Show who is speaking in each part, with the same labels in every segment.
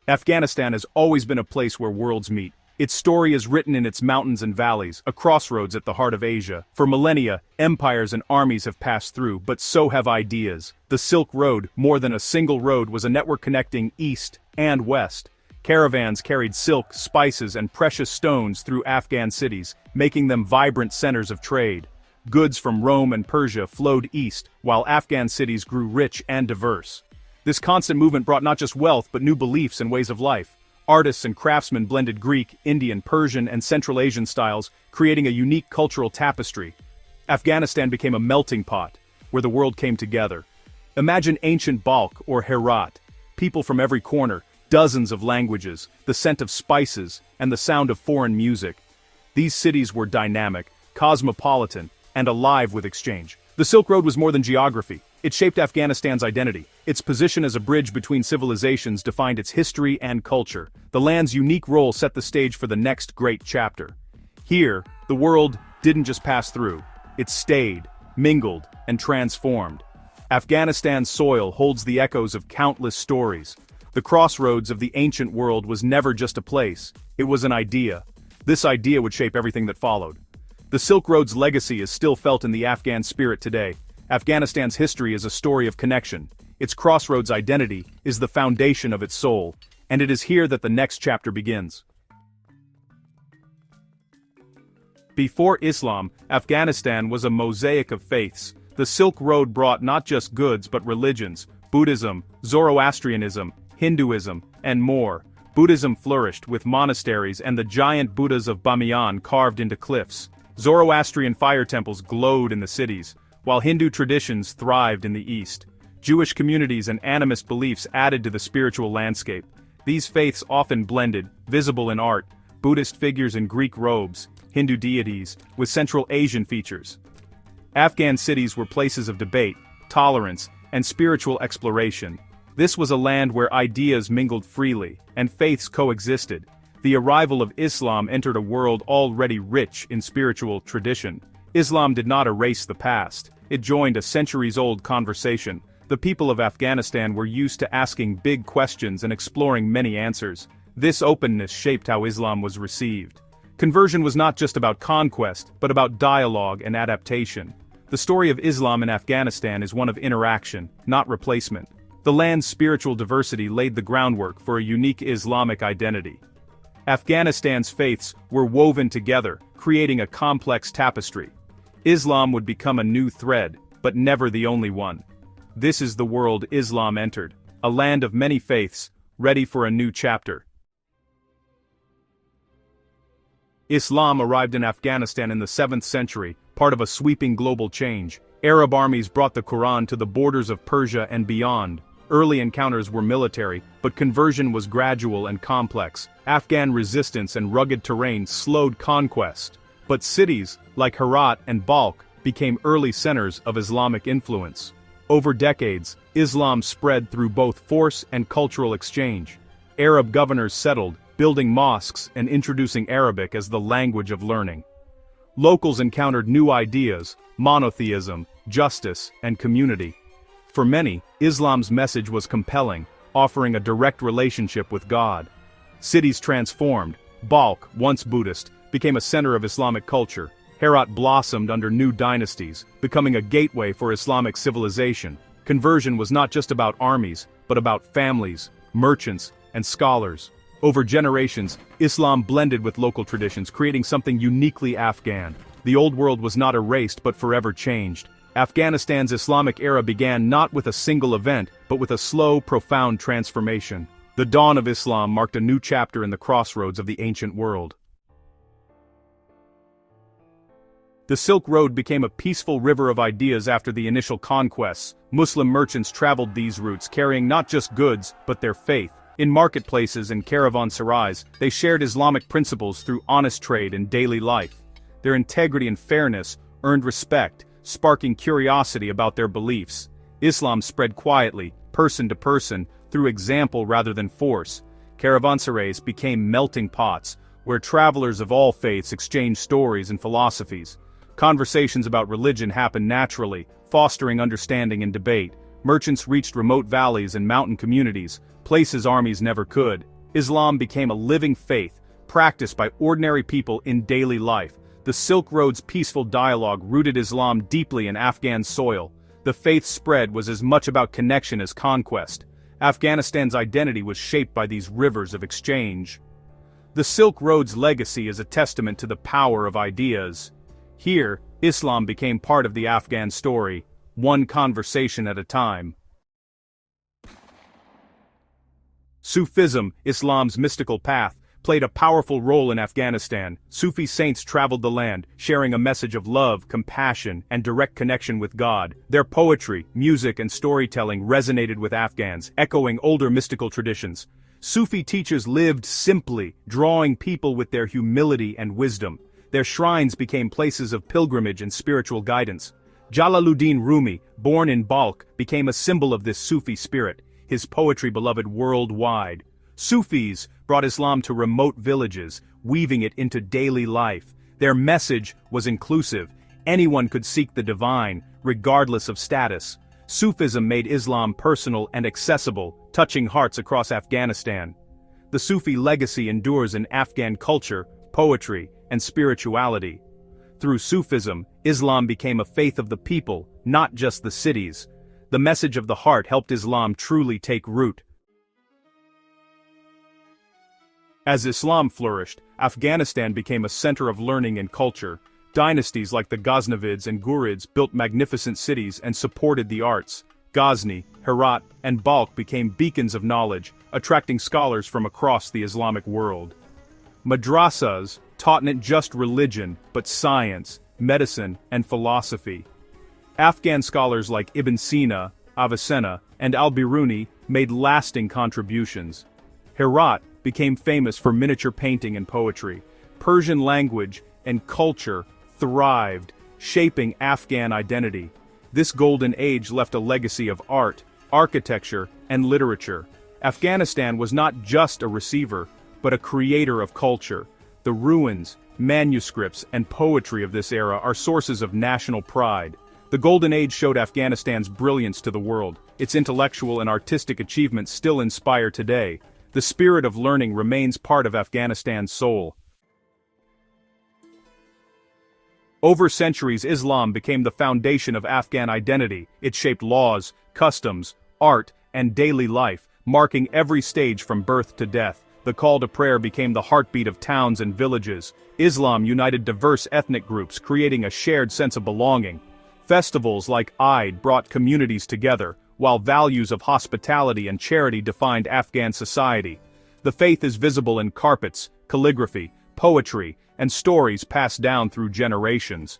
Speaker 1: Afghanistan has always been a place where worlds meet. Its story is written in its mountains and valleys, a crossroads at the heart of Asia. For millennia, empires and armies have passed through, but so have ideas. The Silk Road, more than a single road, was a network connecting east and west. Caravans carried silk, spices, and precious stones through Afghan cities, making them vibrant centers of trade. Goods from Rome and Persia flowed east, while Afghan cities grew rich and diverse. This constant movement brought not just wealth but new beliefs and ways of life. Artists and craftsmen blended Greek, Indian, Persian, and Central Asian styles, creating a unique cultural tapestry. Afghanistan became a melting pot, where the world came together. Imagine ancient Balkh or Herat, people from every corner, dozens of languages, the scent of spices, and the sound of foreign music. These cities were dynamic, cosmopolitan, and alive with exchange. The Silk Road was more than geography. It shaped Afghanistan's identity. Its position as a bridge between civilizations defined its history and culture. The land's unique role set the stage for the next great chapter. Here, the world didn't just pass through. It stayed, mingled, and transformed. Afghanistan's soil holds the echoes of countless stories. The crossroads of the ancient world was never just a place, it was an idea. This idea would shape everything that followed. The Silk Road's legacy is still felt in the Afghan spirit today. Afghanistan's history is a story of connection. Its crossroads identity is the foundation of its soul, and it is here that the next chapter begins. Before Islam, Afghanistan was a mosaic of faiths. The Silk Road brought not just goods but religions, Buddhism, Zoroastrianism, Hinduism, and more. Buddhism flourished with monasteries and the giant Buddhas of Bamiyan carved into cliffs. Zoroastrian fire temples glowed in the cities, while Hindu traditions thrived in the east. Jewish communities and animist beliefs added to the spiritual landscape. These faiths often blended, visible in art, Buddhist figures in Greek robes, Hindu deities, with Central Asian features. Afghan cities were places of debate, tolerance, and spiritual exploration. This was a land where ideas mingled freely, and faiths coexisted. The arrival of Islam entered a world already rich in spiritual tradition. Islam did not erase the past, it joined a centuries-old conversation. The people of Afghanistan were used to asking big questions and exploring many answers. This openness shaped how Islam was received. Conversion was not just about conquest, but about dialogue and adaptation. The story of Islam in Afghanistan is one of interaction, not replacement. The land's spiritual diversity laid the groundwork for a unique Islamic identity. Afghanistan's faiths were woven together, creating a complex tapestry. Islam would become a new thread, but never the only one. This is the world Islam entered, a land of many faiths, ready for a new chapter. Islam arrived in Afghanistan in the 7th century, part of a sweeping global change. Arab armies brought the Quran to the borders of Persia and beyond. Early encounters were military, but conversion was gradual and complex. Afghan resistance and rugged terrain slowed conquest. But cities, like Herat and Balkh, became early centers of Islamic influence. Over decades, Islam spread through both force and cultural exchange. Arab governors settled, building mosques and introducing Arabic as the language of learning. Locals encountered new ideas, monotheism, justice, and community. For many, Islam's message was compelling, offering a direct relationship with God. Cities transformed. Balkh, once Buddhist, became a center of Islamic culture. Herat blossomed under new dynasties, becoming a gateway for Islamic civilization. Conversion was not just about armies, but about families, merchants, and scholars. Over generations, Islam blended with local traditions, creating something uniquely Afghan. The old world was not erased but forever changed. Afghanistan's Islamic era began not with a single event, but with a slow, profound transformation. The dawn of Islam marked a new chapter in the crossroads of the ancient world. The Silk Road became a peaceful river of ideas after the initial conquests. Muslim merchants traveled these routes carrying not just goods, but their faith. In marketplaces and caravanserais, they shared Islamic principles through honest trade and daily life. Their integrity and fairness earned respect, sparking curiosity about their beliefs. Islam spread quietly, person to person, through example rather than force. Caravanserais became melting pots, where travelers of all faiths exchanged stories and philosophies. Conversations about religion happened naturally, fostering understanding and debate. Merchants reached remote valleys and mountain communities, places armies never could. Islam became a living faith, practiced by ordinary people in daily life. The Silk Road's peaceful dialogue rooted Islam deeply in Afghan soil. The faith's spread was as much about connection as conquest. Afghanistan's identity was shaped by these rivers of exchange. The Silk Road's legacy is a testament to the power of ideas. Here, Islam became part of the Afghan story, one conversation at a time. Sufism, Islam's mystical path, played a powerful role in Afghanistan. Sufi saints traveled the land, sharing a message of love, compassion, and direct connection with God. Their poetry, music, and storytelling resonated with Afghans, echoing older mystical traditions. Sufi teachers lived simply, drawing people with their humility and wisdom. Their shrines became places of pilgrimage and spiritual guidance. Jalaluddin Rumi, born in Balkh, became a symbol of this Sufi spirit, his poetry beloved worldwide. Sufis brought Islam to remote villages, weaving it into daily life. Their message was inclusive. Anyone could seek the divine, regardless of status. Sufism made Islam personal and accessible, touching hearts across Afghanistan. The Sufi legacy endures in Afghan culture, poetry, and spirituality. Through Sufism, Islam became a faith of the people, not just the cities. The message of the heart helped Islam truly take root. As Islam flourished, Afghanistan became a center of learning and culture. Dynasties like the Ghaznavids and Ghurids built magnificent cities and supported the arts. Ghazni, Herat, and Balkh became beacons of knowledge, attracting scholars from across the Islamic world. Madrasas taught not just religion, but science, medicine, and philosophy. Afghan scholars like Ibn Sina, Avicenna, and al-Biruni made lasting contributions. Herat became famous for miniature painting and poetry. Persian language and culture thrived, shaping Afghan identity. This golden age left a legacy of art, architecture, and literature. Afghanistan was not just a receiver, but a creator of culture. The ruins, manuscripts, and poetry of this era are sources of national pride. The Golden Age showed Afghanistan's brilliance to the world. Its intellectual and artistic achievements still inspire today. The spirit of learning remains part of Afghanistan's soul. Over centuries, Islam became the foundation of Afghan identity. It shaped laws, customs, art, and daily life, marking every stage from birth to death. The call to prayer became the heartbeat of towns and villages. Islam united diverse ethnic groups, creating a shared sense of belonging. Festivals like Eid brought communities together, while values of hospitality and charity defined Afghan society. The faith is visible in carpets, calligraphy, poetry, and stories passed down through generations.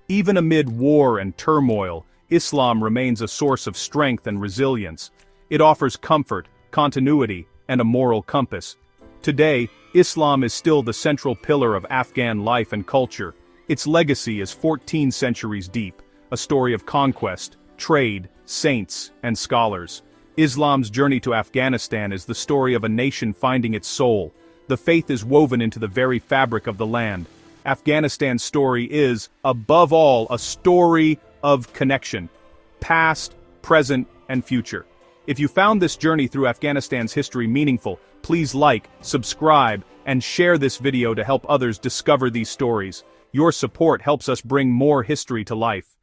Speaker 1: Even amid war and turmoil, Islam remains a source of strength and resilience. It offers comfort, continuity, and a moral compass. Today, Islam is still the central pillar of Afghan life and culture. Its legacy is 14 centuries deep, a story of conquest, trade, saints, and scholars. Islam's journey to Afghanistan is the story of a nation finding its soul. The faith is woven into the very fabric of the land. Afghanistan's story is, above all, a story of connection. Past, present, and future. If you found this journey through Afghanistan's history meaningful, please like, subscribe, and share this video to help others discover these stories. Your support helps us bring more history to life.